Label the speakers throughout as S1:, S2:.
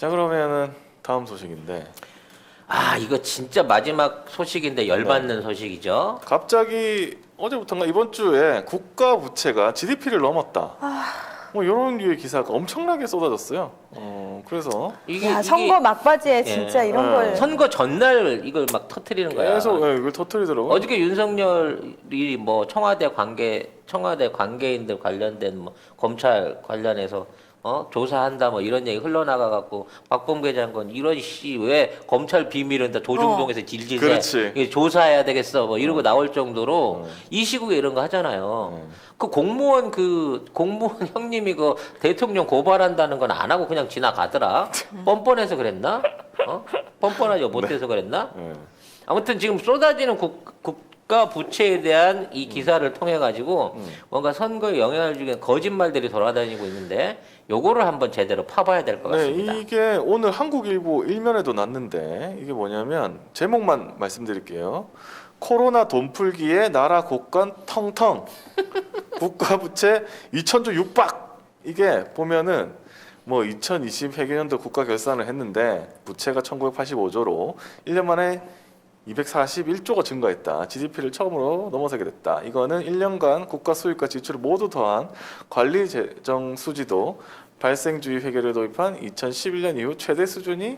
S1: 자, 그러면은 다음 소식인데
S2: 아, 이거 진짜 마지막 소식인데 열받는 소식이죠.
S1: 갑자기 어제부터인가 이번 주에 국가 부채가 GDP를 넘었다. 뭐 이런 류의 기사가 엄청나게 쏟아졌어요. 그래서
S3: 야, 선거 막바지에 진짜 이런
S1: 예.
S3: 걸.
S2: 선거 전날 이걸 막 터트리는 거야.
S1: 계속 이걸 터뜨리더라고요.
S2: 어저께 윤석열이 뭐 청와대 관계인들 관련된 뭐 검찰 관련해서 조사한다 뭐 이런 얘기 흘러나가 갖고 박범계 장관 이런 씨 왜 검찰 비밀은 다 도중동에서 질질
S1: 그렇지.
S2: 이게 조사해야 되겠어 뭐 이러고 나올 정도로 이 시국에 이런 거 하잖아요. 그 공무원 형님이 그 대통령 고발한다는 건 안 하고 그냥 지나가더라. 뻔뻔해서 그랬나? 뻔뻔하지 못해서 그랬나?
S1: 예.
S2: 아무튼 지금 쏟아지는 국가 부채에 대한 이 기사를 통해 가지고 뭔가 선거에 영향을 주는 거짓말들이 돌아다니고 있는데 요거를 한번 제대로 파봐야 될 것 같습니다.
S1: 이게 오늘 한국일보 일면에도 났는데 이게 뭐냐면 제목만 말씀드릴게요. 코로나 돈 풀기에 나라 곳간 텅텅 국가 부채 2,000조 육박. 이게 보면은 뭐 2020 회계연도 국가 결산을 했는데 부채가 1,985조로 1년 만에 241조가 증가했다. GDP를 처음으로 넘어서게 됐다. 이거는 1년간 국가 수입과 지출을 모두 더한 관리 재정 수지도 발생주의 회계를 도입한 2011년 이후 최대 수준이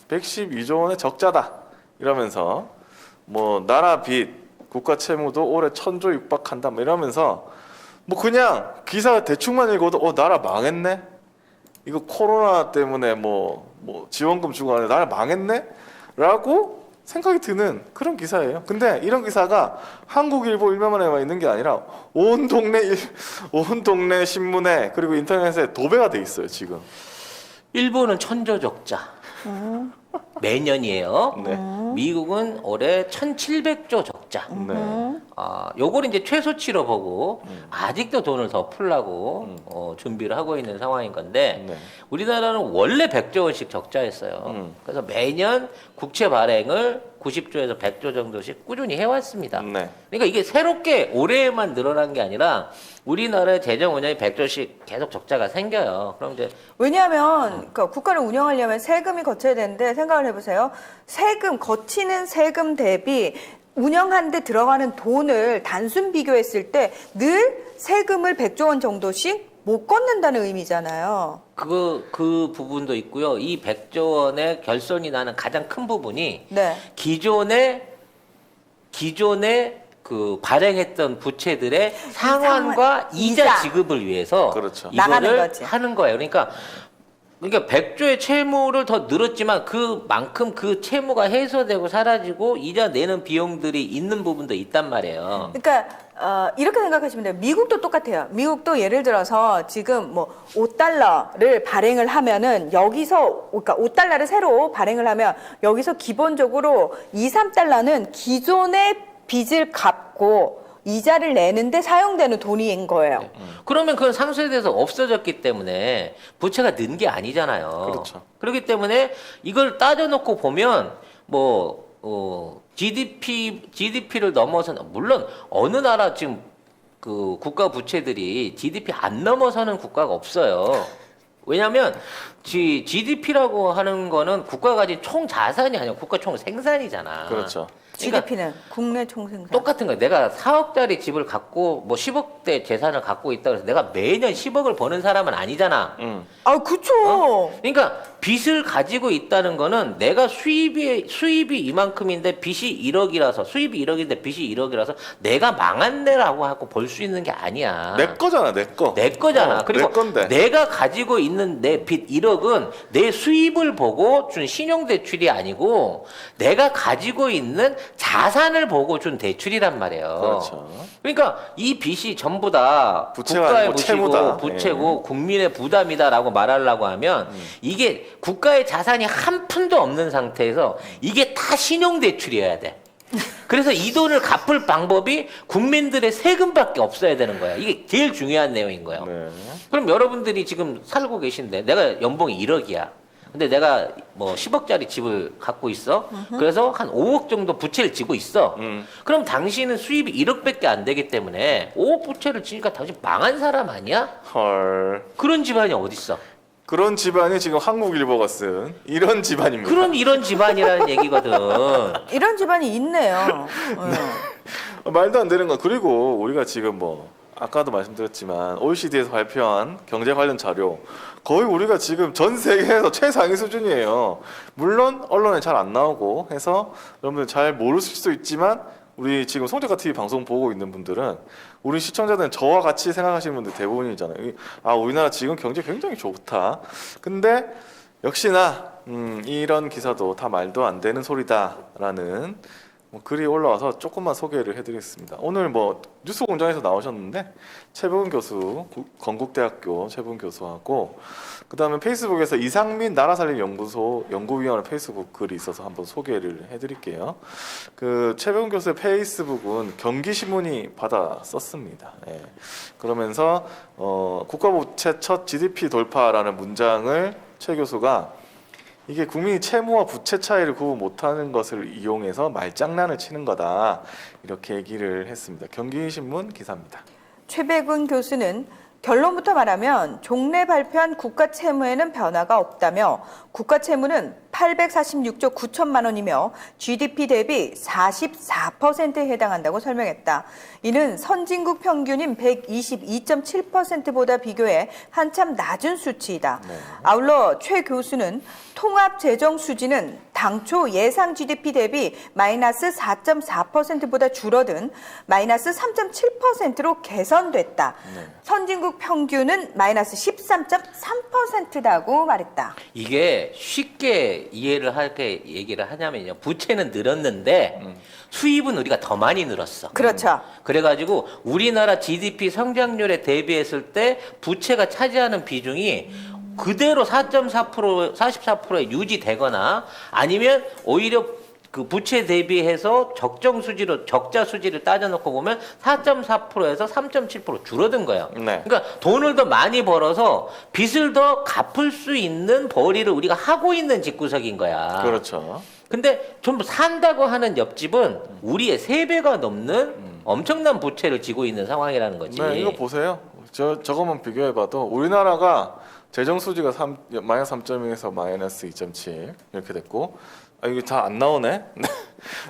S1: 112조 원의 적자다. 이러면서 뭐 나라 빚, 국가 채무도 올해 1,000조 육박한다. 뭐 이러면서 뭐 그냥 기사 대충만 읽어도 나라 망했네. 이거 코로나 때문에 뭐 지원금 주고 하는데 나라 망했네? 라고 생각이 드는 그런 기사예요. 근데 이런 기사가 한국일보 일면만에만 있는 게 아니라 온 동네 신문에 그리고 인터넷에 도배가 돼 있어요, 지금.
S2: 일본은 천조적자. 매년이에요.
S1: 네.
S2: 미국은 올해 1,700조 적자.
S1: 네.
S2: 요거를 이제 최소치로 보고 아직도 돈을 더 풀라고 준비를 하고 있는 상황인 건데
S1: 네.
S2: 우리나라는 원래 100조 원씩 적자였어요. 그래서 매년 국채 발행을 90조에서 100조 정도씩 꾸준히 해왔습니다.
S1: 네.
S2: 그러니까 이게 새롭게 올해에만 늘어난 게 아니라 우리나라의 재정 운영이 100조씩 계속 적자가 생겨요. 그럼 이제
S3: 왜냐하면 그러니까 국가를 운영하려면 세금이 거쳐야 되는데 생각을 해보세요. 거치는 세금 대비 운영하는 데 들어가는 돈을 단순 비교했을 때 늘 세금을 100조 원 정도씩 못 걷는다는 의미잖아요.
S2: 그 부분도 있고요. 이 100조 원의 결손이 나는 가장 큰 부분이
S3: 네.
S2: 기존에 그 발행했던 부채들의 상환과 이자
S3: 이자.
S2: 지급을 위해서
S1: 그렇죠.
S3: 나가는
S2: 이거를
S3: 거지.
S2: 하는 거예요. 그러니까 100조의 채무를 더 늘었지만 그만큼 그 채무가 해소되고 사라지고 이자 내는 비용들이 있는 부분도 있단 말이에요.
S3: 그러니까 이렇게 생각하시면 돼요. 미국도 똑같아요. 미국도 예를 들어서 지금 뭐 5달러를 발행을 하면은 여기서 그러니까 5달러를 새로 발행을 하면 여기서 기본적으로 2, 3달러는 기존의 빚을 갚고 이자를 내는데 사용되는 돈인 거예요.
S2: 그러면 그건 상쇄돼서 없어졌기 때문에 부채가 는 게 아니잖아요.
S1: 그렇죠.
S2: 그렇기 때문에 이걸 따져놓고 보면 GDP를 넘어서는 물론 어느 나라 지금 그 국가 부채들이 GDP 안 넘어서는 국가가 없어요. 왜냐하면 GDP라고 하는 거는 국가가 가진 총 자산이 아니라 국가 총 생산이잖아.
S1: 그렇죠.
S2: 그러니까
S3: GDP는 국내 총생산.
S2: 똑같은 거야. 내가 4억짜리 집을 갖고 뭐 10억대 재산을 갖고 있다 그래서 내가 매년 10억을 버는 사람은 아니잖아.
S3: 그쵸.
S2: 그러니까 빚을 가지고 있다는 거는 내가 수입이 이만큼인데 빚이 1억이라서 수입이 1억인데 빚이 1억이라서 내가 망한네라고 하고 볼 수 있는 게 아니야.
S1: 내 거잖아, 내 거.
S2: 내 거잖아. 그리고
S1: 내 건데.
S2: 내가 가지고 있는 내 빚 1억은 내 수입을 보고 준 신용대출이 아니고 내가 가지고 있는 자산을 보고 준 대출이란 말이에요.
S1: 그렇죠.
S2: 그러니까 이 빚이 전부 다
S1: 부채가
S2: 국가의
S1: 아니고
S2: 빚이고
S1: 채무다.
S2: 부채고 국민의 부담이다라고 말하려고 하면 이게 국가의 자산이 한 푼도 없는 상태에서 이게 다 신용대출이어야 돼. 그래서 이 돈을 갚을 방법이 국민들의 세금밖에 없어야 되는 거야. 이게 제일 중요한 내용인 거예요.
S1: 네.
S2: 그럼 여러분들이 지금 살고 계신데 내가 연봉이 1억이야. 근데 내가 뭐 10억짜리 집을 갖고 있어. 그래서 한 5억 정도 부채를 지고 있어. 그럼 당신은 수입이 1억밖에 안 되기 때문에 5억 부채를 지니까 당신 망한 사람 아니야?
S1: 헐.
S2: 그런 집안이 어딨어?
S1: 그런 집안이 지금 한국일보가 쓴 이런 집안입니다.
S2: 그런 이런 집안이라는 얘기거든.
S3: 이런 집안이 있네요.
S1: 말도 안 되는 건 그리고 우리가 지금 뭐 아까도 말씀드렸지만 OECD에서 발표한 경제 관련 자료 거의 우리가 지금 전 세계에서 최상위 수준이에요. 물론 언론에 잘 안 나오고 해서 여러분들 잘 모르실 수도 있지만 우리 지금 송재가 TV 방송 보고 있는 분들은 우리 시청자들은 저와 같이 생각하시는 분들 대부분이잖아요. 아 우리나라 지금 경제 굉장히 좋다. 근데 역시나 이런 기사도 다 말도 안 되는 소리다라는 글이 올라와서 조금만 소개를 해드리겠습니다. 오늘 뭐 뉴스공장에서 나오셨는데 최부근 교수, 건국대학교 최부근 교수하고 그 다음에 페이스북에서 이상민 나라살림연구소 연구위원회 페이스북 글이 있어서 한번 소개를 해드릴게요. 그 최부근 교수의 페이스북은 경기신문이 받아 썼습니다. 예. 그러면서 국가부채 첫 GDP 돌파라는 문장을 최 교수가 이게 국민이 채무와 부채 차이를 구분 못하는 것을 이용해서 말장난을 치는 거다 이렇게 얘기를 했습니다. 경기신문 기사입니다.
S3: 최백운 교수는 결론부터 말하면 종래 발표한 국가 채무에는 변화가 없다며 국가 채무는 846조 9천만 원이며 GDP 대비 44%에 해당한다고 설명했다. 이는 선진국 평균인 122.7%보다 비교해 한참 낮은 수치이다.
S1: 네.
S3: 아울러 최 교수는 통합 재정 수지는 당초 예상 GDP 대비 마이너스 4.4%보다 줄어든 마이너스 3.7%로 개선됐다.
S1: 네.
S3: 선진국 평균은 마이너스 13.3%다고 말했다.
S2: 이게 쉽게 이해를 하게 얘기를 하냐면요. 부채는 늘었는데 수입은 우리가 더 많이 늘었어.
S3: 그렇죠.
S2: 그래가지고 우리나라 GDP 성장률에 대비했을 때 부채가 차지하는 비중이 그대로 4.4%, 44%에 유지되거나 아니면 오히려 그 부채 대비해서 적정 수지로 적자 수지를 따져놓고 보면 4.4%에서 3.7% 줄어든 거예요.
S1: 네.
S2: 그러니까 돈을 더 많이 벌어서 빚을 더 갚을 수 있는 벌이를 우리가 하고 있는 집구석인 거야.
S1: 그렇죠.
S2: 근데 전부 산다고 하는 옆집은 우리의 3배가 넘는 엄청난 부채를 지고 있는 상황이라는 거지.
S1: 네, 이거 보세요. 저것만 비교해봐도 우리나라가 재정 수지가 마이너스 3.1에서 마이너스 2.7 이렇게 됐고 이게 다 안 나오네.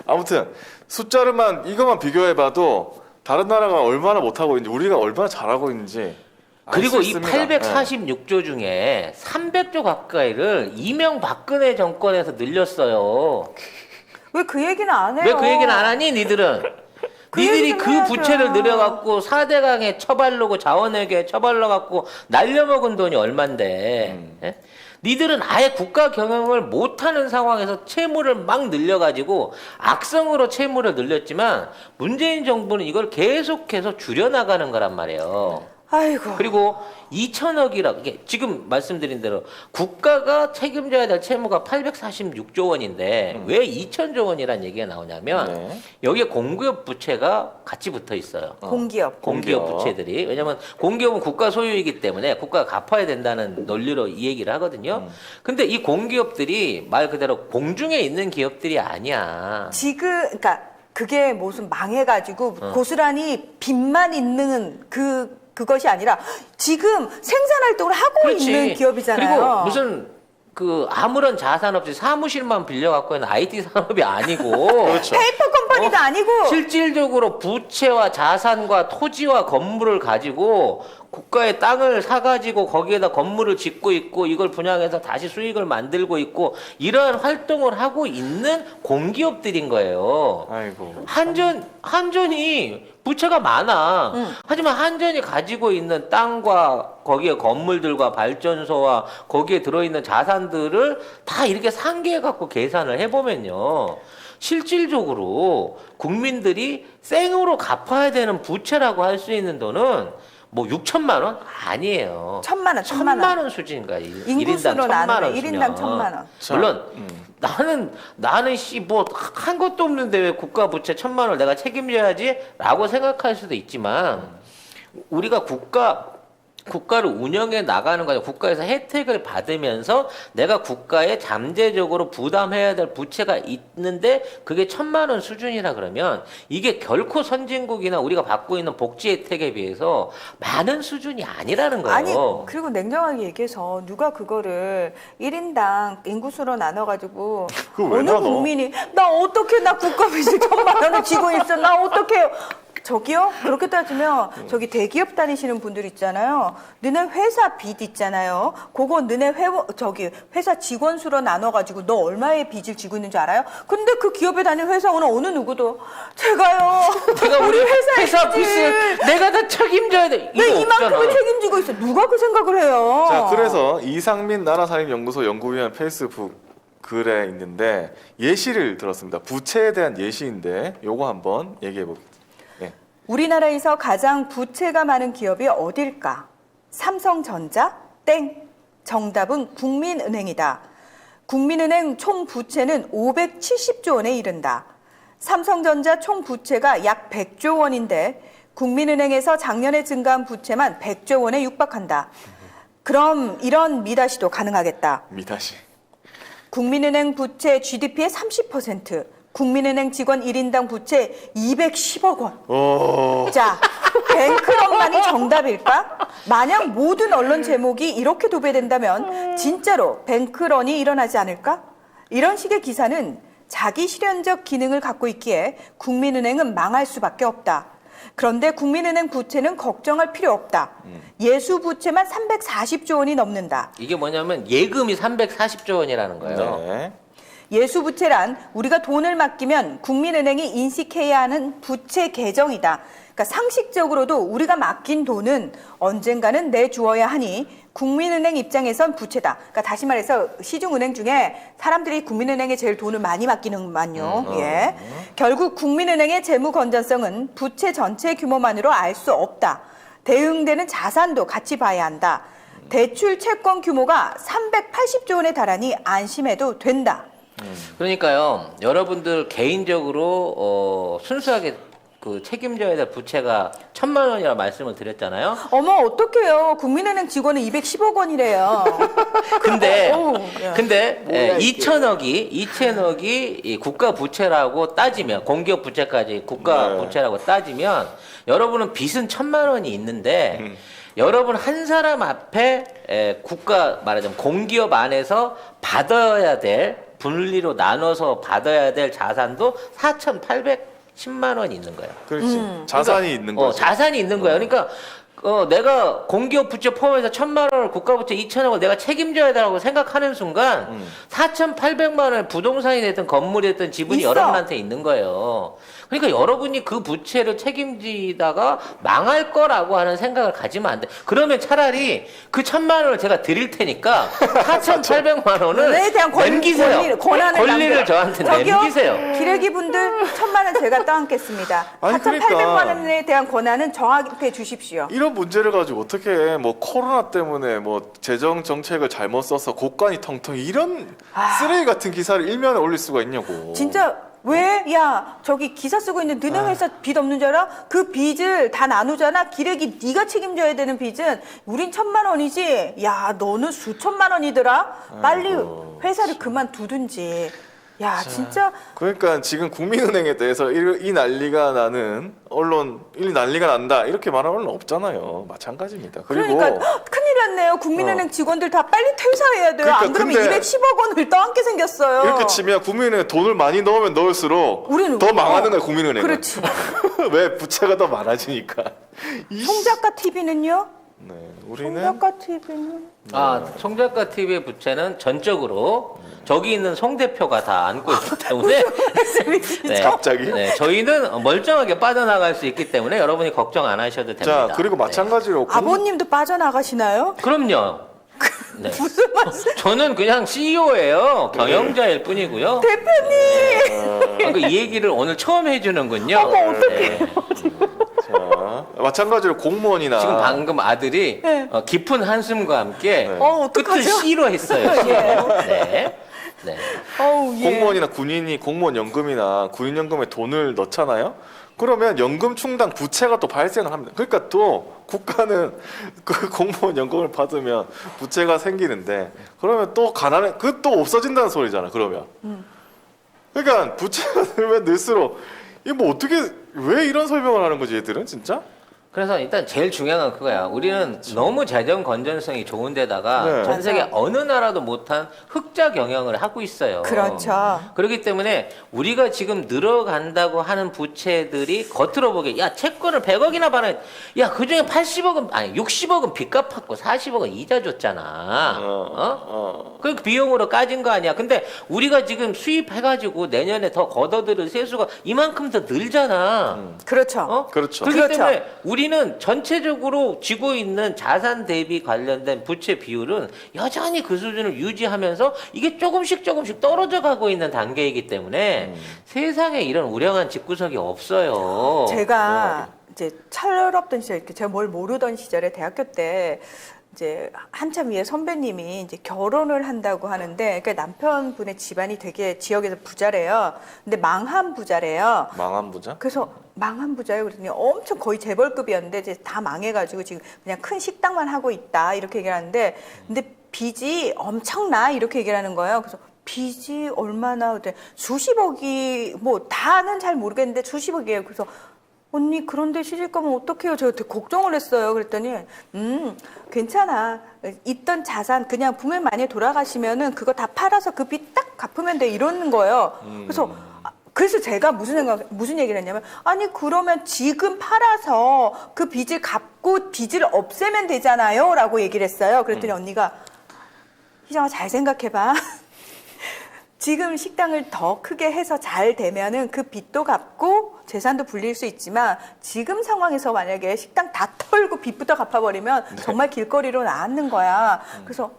S1: 아무튼 숫자를만 이것만 비교해봐도 다른 나라가 얼마나 못하고 있는지 우리가 얼마나 잘하고 있는지 알
S2: 그리고
S1: 수
S2: 이
S1: 있습니다.
S2: 846조 중에 300조 가까이를 이명박근혜 정권에서 늘렸어요.
S3: 왜 그 얘기는 안 해요?
S2: 왜 그 얘기는 안 하니 니들은?
S3: 그
S2: 니들이
S3: 얘기 좀
S2: 그
S3: 해야죠.
S2: 부채를 늘려갖고 4대강에 처발르고 자원외교에 처발러갖고 날려먹은 돈이 얼만데 예? 니들은 아예 국가 경영을 못하는 상황에서 채무를 막 늘려가지고 악성으로 채무를 늘렸지만 문재인 정부는 이걸 계속해서 줄여나가는 거란 말이에요.
S3: 아이고.
S2: 그리고 2천억이라 이게 지금 말씀드린 대로 국가가 책임져야 될 채무가 846조 원인데 왜 2천조 원이라는 얘기가 나오냐면
S1: 네.
S2: 여기에 공기업 부채가 같이 붙어 있어요.
S3: 공기업.
S2: 공기업 부채들이 왜냐면 공기업은 국가 소유이기 때문에 국가가 갚아야 된다는 논리로 이 얘기를 하거든요. 근데 이 공기업들이 말 그대로 공중에 있는 기업들이 아니야.
S3: 지금 그러니까 그게 무슨 망해가지고 고스란히 빚만 있는 그것이 아니라 지금 생산 활동을 하고 있는 기업이잖아요.
S2: 그리고 무슨 그 아무런 자산 없이 사무실만 빌려갖고 있는 IT 산업이 아니고
S1: 그렇죠.
S3: 페이퍼 컴퍼니도 아니고
S2: 실질적으로 부채와 자산과 토지와 건물을 가지고 국가의 땅을 사가지고 거기에다 건물을 짓고 있고 이걸 분양해서 다시 수익을 만들고 있고 이러한 활동을 하고 있는 공기업들인 거예요.
S1: 아이고.
S2: 한전이 부채가 많아. 하지만 한전이 가지고 있는 땅과 거기에 건물들과 발전소와 거기에 들어있는 자산들을 다 이렇게 상기해갖고 계산을 해보면요. 실질적으로 국민들이 생으로 갚아야 되는 부채라고 할 수 있는 돈은 뭐 6천만 원? 아니에요.
S3: 1,000만 원,
S2: 1,000만 원 수준인가?
S3: 인구수로
S2: 1인당 1,000만
S3: 나누면
S2: 원
S3: 1인당
S2: 수면.
S3: 1,000만 원.
S1: 자,
S2: 물론 나는 뭐 한 것도 없는데 왜 국가 부채 1,000만 원을 내가 책임져야지라고 생각할 수도 있지만 우리가 국가 국가를 운영해 나가는 거죠. 국가에서 혜택을 받으면서 내가 국가에 잠재적으로 부담해야 될 부채가 있는데 그게 1,000만 원 수준이라 그러면 이게 결코 선진국이나 우리가 받고 있는 복지 혜택에 비해서 많은 수준이 아니라는 거예요.
S3: 아니 그리고 냉정하게 얘기해서 누가 그거를 1인당 인구수로 나눠가지고
S1: 그거 왜
S3: 어느
S1: 나눠?
S3: 국민이 나 어떻게 나 국가 빚을 1,000만 원을 지고 있어 나 어떻게 저기요? 그렇게 따지면 저기 대기업 다니시는 분들 있잖아요. 너네 회사 빚 있잖아요. 그거 너네 회사 직원 수로 나눠가지고 너 얼마의 빚을 지고 있는 줄 알아요? 근데 그 기업에 다니는 회사원은 어느 누구도 제가요.
S2: 내가 우리 회사
S3: 빚을
S2: 빚을 내가 다 책임져야 돼.
S3: 왜
S2: 이거
S3: 이만큼을
S2: 없잖아.
S3: 책임지고 있어? 누가 그 생각을 해요?
S1: 자, 그래서 이상민 나라살림연구소 연구위원 페이스북 글에 있는데 예시를 들었습니다. 부채에 대한 예시인데 요거 한번 얘기해 보겠습니다.
S3: 우리나라에서 가장 부채가 많은 기업이 어딜까? 삼성전자? 땡. 정답은 국민은행이다. 국민은행 총 부채는 570조 원에 이른다. 삼성전자 총 부채가 약 100조 원인데 국민은행에서 작년에 증가한 부채만 100조 원에 육박한다. 그럼 이런 미다시도 가능하겠다.
S1: 미다시.
S3: 국민은행 부채 GDP의 30%, 국민은행 직원 1인당 부채 210억 원. 자, 뱅크런만이 정답일까? 만약 모든 언론 제목이 이렇게 도배된다면 진짜로 뱅크런이 일어나지 않을까? 이런 식의 기사는 자기 실현적 기능을 갖고 있기에 국민은행은 망할 수밖에 없다. 그런데 국민은행 부채는 걱정할 필요 없다. 예수 부채만 340조 원이 넘는다.
S2: 이게 뭐냐면 예금이 340조 원이라는 거예요.
S1: 네.
S3: 예수 부채란 우리가 돈을 맡기면 국민은행이 인식해야 하는 부채 계정이다. 그러니까 상식적으로도 우리가 맡긴 돈은 언젠가는 내주어야 하니 국민은행 입장에선 부채다. 그러니까 다시 말해서 시중은행 중에 사람들이 국민은행에 제일 돈을 많이 맡기는만요. 예. 결국 국민은행의 재무 건전성은 부채 전체 규모만으로 알 수 없다. 대응되는 자산도 같이 봐야 한다. 대출 채권 규모가 380조 원에 달하니 안심해도 된다.
S2: 그러니까요, 여러분들 개인적으로 순수하게 그 책임져야 될 부채가 1,000만 원이라 말씀을 드렸잖아요.
S3: 어머 어떡해요. 국민은행 직원은 210억 원이래요.
S2: 근데
S3: 어우, 야.
S2: 근데
S3: 뭐야, 이게.
S2: 2천억이 이 국가 부채라고 따지면 공기업 부채까지 국가
S1: 네.
S2: 부채라고 따지면 여러분은 빚은 1,000만 원이 있는데 여러분 한 사람 앞에 국가 말하자면 공기업 안에서 받아야 될 분리로 나눠서 받아야 될 자산도 4,810만 원이 있는 거예요.
S1: 그렇지. 자산이 있는 거죠.
S2: 자산이 있는 거예요. 그러니까 내가 공기업 부채 포함해서 1,000만 원을 국가 부채 2천억을 내가 책임져야 되라고 생각하는 순간 4,800만 원 부동산이 됐든 건물이 됐든 지분이
S3: 있어.
S2: 여러분한테 있는 거예요. 그러니까 여러분이 그 부채를 책임지다가 망할 거라고 하는 생각을 가지면 안 돼. 그러면 차라리 그 1,000만 원을 제가 드릴 테니까 4,800만 원을
S3: 에 대한
S2: 남기세요. 권리를
S3: 남겨.
S2: 저한테
S3: 저기요,
S2: 남기세요.
S3: 기레기 분들 1,000만 원 제가 떠안겠습니다.
S1: 아니,
S3: 4,800만
S1: 그러니까.
S3: 원에 대한 권한은 저한테 주십시오.
S1: 이런 문제를 가지고 어떻게 뭐 코로나 때문에 뭐 재정 정책을 잘못 써서 곳간이 텅텅 이런 쓰레기 같은 기사를 일면에 올릴 수가 있냐고.
S3: 진짜 왜? 야 저기 기사 쓰고 있는 너네 회사 빚 없는 줄 알아? 그 빚을 다 나누잖아. 기레기 네가 책임져야 되는 빚은 우린 1,000만 원이지. 야 너는 수천만 원이더라. 빨리
S1: 아이고.
S3: 회사를 그만두든지. 야 진짜
S1: 그러니까 지금 국민은행에 대해서 이 난리가 나는 언론, 이 난리가 난다 이렇게 말하는 언론 없잖아요. 마찬가지입니다. 그리고
S3: 그러니까 큰일 났네요. 국민은행 직원들 다 빨리 퇴사해야 돼요.
S1: 그러니까
S3: 안 그러면
S1: 근데
S3: 210억 원을 떠안게 생겼어요.
S1: 이렇게 치면 국민은행 돈을 많이 넣으면 넣을수록
S3: 우리는
S1: 더 망하는 거야 국민은행은.
S3: 그렇지.
S1: 왜 부채가 더 많아지니까.
S3: 송작가 TV는요?
S1: 네, 우리는
S3: 송작가 TV는
S2: 송작가 TV의 부채는 전적으로 저기 있는 송 대표가 다 안고 있기 때문에 네,
S1: 갑자기?
S2: 네, 저희는 멀쩡하게 빠져나갈 수 있기 때문에 여러분이 걱정 안 하셔도 됩니다.
S1: 자 그리고 마찬가지로
S3: 아버님도 빠져나가시나요?
S2: 그럼요. 네.
S3: 무슨 말씀?
S2: 저는 그냥 CEO예요. 경영자일 뿐이고요.
S3: 대표님!
S2: 이 얘기를 오늘 처음 해주는군요.
S3: 어머, 어떡해.
S1: 자, 마찬가지로 공무원이나
S2: 지금 방금 아들이
S3: 네.
S2: 깊은 한숨과 함께
S1: 네.
S2: 끝을
S3: 어떡하죠?
S2: C로 했어요. C로. 네. 네.
S3: 어우, 예.
S1: 공무원이나 군인이 공무원 연금이나 군인연금에 돈을 넣잖아요. 그러면 연금 충당 부채가 또 발생을 합니다. 그러니까 또 국가는 그 공무원 연금을 받으면 부채가 생기는데 그러면 또 가난해 그 또 없어진다는 소리잖아. 그러면 그러니까 부채가 늘면 늘수록 이게 뭐 어떻게 왜 이런 설명을 하는 거지 얘들은 진짜?
S2: 그래서 일단 제일 중요한 건 그거야. 우리는 너무 재정 건전성이 좋은 데다가
S1: 네.
S2: 전 세계
S3: 맞아.
S2: 어느 나라도 못한 흑자 경영을 하고 있어요.
S3: 그렇죠.
S2: 그렇기 때문에 우리가 지금 늘어간다고 하는 부채들이 겉으로 보기에 야 채권을 100억이나 받는 야 그중에 80억은 아니 60억은 빚 갚았고 40억은 이자 줬잖아. 그 비용으로 까진 거 아니야. 근데 우리가 지금 수입해가지고 내년에 더 걷어들일 세수가 이만큼 더 늘잖아.
S3: 그렇죠.
S2: 어?
S1: 그렇죠.
S2: 그렇기
S3: 그렇죠.
S2: 때문에 우리는 전체적으로 쥐고 있는 자산 대비 관련된 부채 비율은 여전히 그 수준을 유지하면서 이게 조금씩 떨어져 가고 있는 단계이기 때문에 세상에 이런 우량한 집구석이 없어요.
S3: 제가 이제 철없던 시절, 이렇게 제가 뭘 모르던 시절에 대학교 때 이제 한참 위에 선배님이 이제 결혼을 한다고 하는데, 그러니까 남편분의 집안이 되게 지역에서 부자래요. 근데 망한 부자래요.
S1: 망한 부자?
S3: 그래서 망한 부자예요. 그랬더니 엄청 거의 재벌급이었는데 이제 다 망해가지고 지금 그냥 큰 식당만 하고 있다 이렇게 얘기를 하는데, 근데 빚이 엄청나 이렇게 얘기를 하는 거예요. 그래서 빚이 얼마나 그때 수십억이 뭐 다는 잘 모르겠는데 수십억이에요. 그래서 언니 그런데 시집 가면 어떡해요? 제가 되게 걱정을 했어요. 그랬더니 괜찮아. 있던 자산 그냥 부모님 많이 돌아가시면은 그거 다 팔아서 그 빚 딱 갚으면 돼 이러는 거예요. 그래서 제가 무슨 얘기를 했냐면, 아니 그러면 지금 팔아서 그 빚을 갚고 빚을 없애면 되잖아요 라고 얘기를 했어요. 그랬더니 언니가 희정아 잘 생각해봐. 지금 식당을 더 크게 해서 잘 되면은 그 빚도 갚고 재산도 불릴 수 있지만 지금 상황에서 만약에 식당 다 털고 빚부터 갚아버리면 정말 길거리로 나앉는 거야. 그래서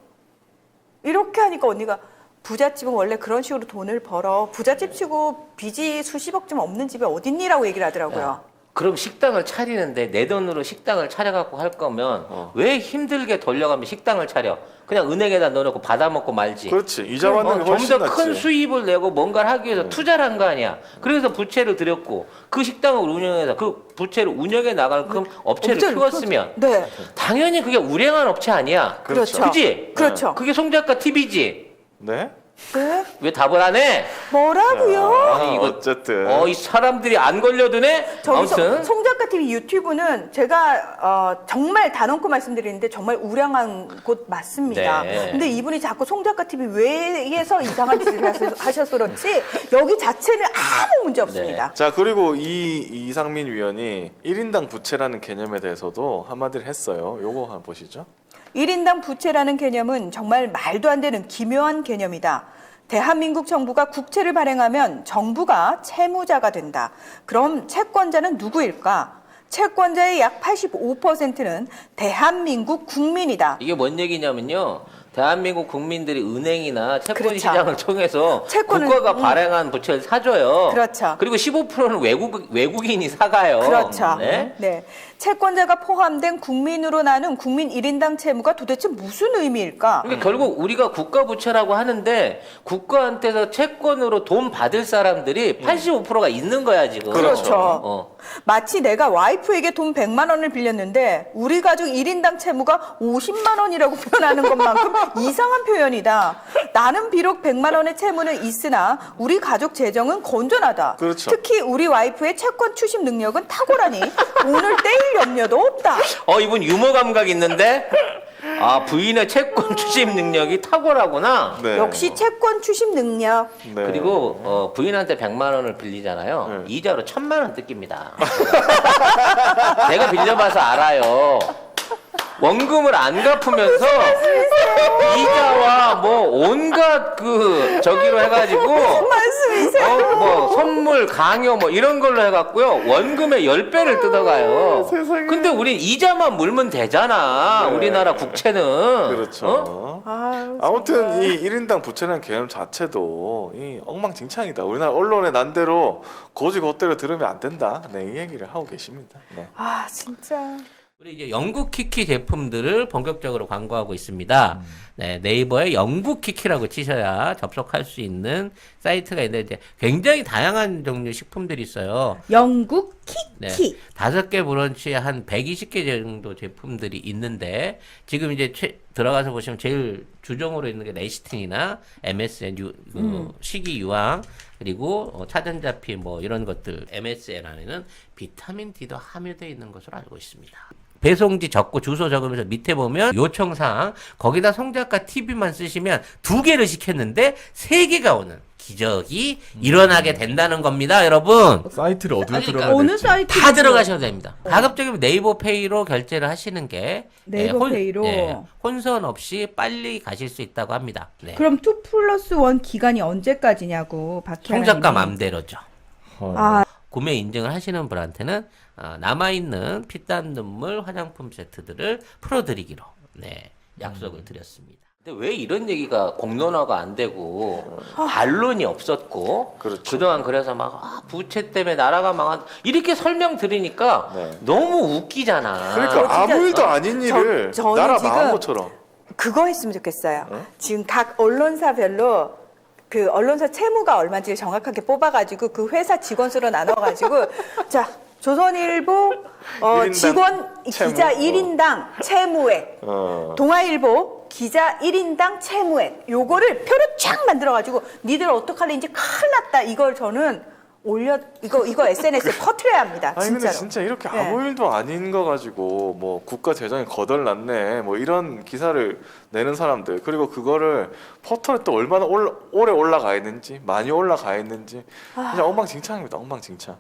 S3: 이렇게 하니까 언니가 부잣집은 원래 그런 식으로 돈을 벌어. 부잣집 치고 빚이 수십억쯤 없는 집이 어딨니라고 얘기를 하더라고요.
S2: 야, 그럼 식당을 차리는데 내 돈으로 식당을 차려갖고 할 거면 왜 힘들게 돌려가면 식당을 차려? 그냥 은행에다 넣어놓고 받아먹고 말지.
S1: 그렇지. 이자 받는 게 훨씬
S2: 좀 더
S1: 낫지.
S2: 큰 수입을 내고 뭔가를 하기 위해서 투자를 한 거 아니야. 그래서 부채를 들였고 그 식당을 운영해서 그 부채를 운영해 나갈 그 업체를 키웠으면
S3: 네.
S2: 당연히 그게 우량한 업체 아니야.
S3: 그렇죠.
S2: 그지?
S3: 그렇죠.
S2: 그게 송작가 TV지.
S1: 네?
S3: 네?
S2: 왜 답을 안 해?
S3: 뭐라고요?
S2: 아니, 이거-
S1: 어쨌든
S2: 이 사람들이 안 걸려드네?
S3: 저기서
S2: 아무튼.
S3: 송작가 TV 유튜브는 제가 정말 단언코 말씀드리는데 정말 우량한 곳 맞습니다.
S2: 네.
S3: 근데 이분이 자꾸 송작가 TV 외에서 이상한 짓을 하셔서 그렇지 여기 자체는 아무 문제 없습니다.
S1: 자 그리고 이상민 위원이 1인당 부채라는 개념에 대해서도 한마디를 했어요. 요거 한번 보시죠.
S3: 1인당 부채라는 개념은 정말 말도 안 되는 기묘한 개념이다. 대한민국 정부가 국채를 발행하면 정부가 채무자가 된다. 그럼 채권자는 누구일까? 채권자의 약 85%는 대한민국 국민이다.
S2: 이게 뭔 얘기냐면요. 대한민국 국민들이 은행이나 채권
S3: 그렇죠.
S2: 시장을 통해서
S3: 채권을-
S2: 국가가 발행한 부채를 사줘요.
S3: 그렇죠.
S2: 그리고 15%는 외국인이 사가요.
S3: 그렇죠.
S2: 네?
S3: 네. 채권자가 포함된 국민으로 나눈 국민 1인당 채무가 도대체 무슨 의미일까?
S2: 그러니까 결국 우리가 국가 부채라고 하는데 국가한테서 채권으로 돈 받을 사람들이 85%가 있는 거야 지금.
S3: 그렇죠.
S2: 어.
S3: 마치 내가 와이프에게 돈 100만 원을 빌렸는데 우리 가족 1인당 채무가 50만 원이라고 표현하는 것만큼 이상한 표현이다. 나는 비록 100만 원의 채무는 있으나 우리 가족 재정은 건전하다.
S1: 그렇죠.
S3: 특히 우리 와이프의 채권 추심 능력은 탁월하니 돈을 떼일 염려도 없다.
S2: 이분 유머 감각 있는데 부인의 채권 추심 능력이 탁월하구나.
S1: 네.
S3: 역시 채권 추심 능력.
S1: 네.
S2: 그리고 부인한테 100만 원을 빌리잖아요.
S1: 네.
S2: 이자로 1000만 원 뜯깁니다. 내가 빌려봐서 알아요. 원금을 안 갚으면서 이자와 뭐 온갖 저기로 해가지고
S3: 말씀이세요?
S2: 뭐 선물 강요 뭐 이런 걸로 해갖고요 원금의 10배를 뜯어가요.
S1: 세상에.
S2: 근데 우린 이자만 물면 되잖아.
S1: 네.
S2: 우리나라 국채는.
S1: 그렇죠.
S3: 아유,
S1: 아무튼 이 1인당 부채라는 개념 자체도 이 엉망진창이다. 우리나라 언론의 난대로 거지 겉대로 들으면 안 된다. 네, 이 얘기를 하고 계십니다. 네.
S3: 진짜.
S2: 그리고 이제 영국 키키 제품들을 본격적으로 광고하고 있습니다. 네, 네이버에 영국 키키라고 치셔야 접속할 수 있는 사이트가 있는데 이제 굉장히 다양한 종류 식품들이 있어요.
S3: 영국
S2: 네,
S3: 키키.
S2: 5개 브런치에 한 120개 정도 제품들이 있는데 지금 이제 들어가서 보시면 제일 주종으로 있는 게 레시틴이나 MSN 식이 유황 그리고 차전자피 뭐 이런 것들 MSN 안에는 비타민 D도 함유되어 있는 것으로 알고 있습니다. 배송지 적고 주소 적으면서 밑에 보면 요청사항 거기다 송작가 TV만 쓰시면 2개를 시켰는데 3개가 오는 기적이 일어나게 된다는 겁니다, 여러분.
S1: 사이트를 어디로
S2: 그러니까
S1: 들어가야
S3: 어느
S1: 될지.
S3: 사이트?
S2: 다 들어가셔도 됩니다. 가급적이면 네이버 페이로 결제를 하시는 게
S3: 네이버 페이로?
S2: 혼선 없이 빨리 가실 수 있다고 합니다. 네.
S3: 그럼 2+1 기간이 언제까지냐고 박혜라
S2: 송작가 맘대로죠.
S3: 아,
S2: 구매 인증을 하시는 분한테는 남아있는 피땀 눈물 화장품 세트들을 풀어드리기로 약속을 드렸습니다. 근데 왜 이런 얘기가 공론화가 안 되고 반론이 없었고
S1: 그렇죠.
S2: 그동안 그래서 막 부채 때문에 나라가 망한 이렇게 설명드리니까
S1: 네.
S2: 너무 웃기잖아.
S1: 그러니까 아무 일도 아닌 일을
S3: 저는
S1: 나라
S3: 지금
S1: 망한 것처럼.
S3: 그거 했으면 좋겠어요. 지금 각 언론사별로 그 언론사 채무가 얼마인지 정확하게 뽑아가지고 그 회사 직원 수로 나눠가지고 자 조선일보
S1: 일인당
S3: 직원
S1: 채무.
S3: 기자 1인당 채무액 동아일보 기자 1인당 채무액 요거를 표를 쫙 만들어가지고 니들 어떡할래 이제 큰일 났다 이걸 저는 이거 SNS에 퍼뜨려야 합니다.
S1: 아니 근데
S3: 진짜로.
S1: 진짜 이렇게
S3: 네.
S1: 아무 일도 아닌 거 가지고 뭐 국가 재정이 거덜났네 뭐 이런 기사를 내는 사람들 그리고 그거를 포털에 또 얼마나 오래 올라가 있는지 많이 올라가 있는지 그냥 엉망진창입니다. 엉망진창.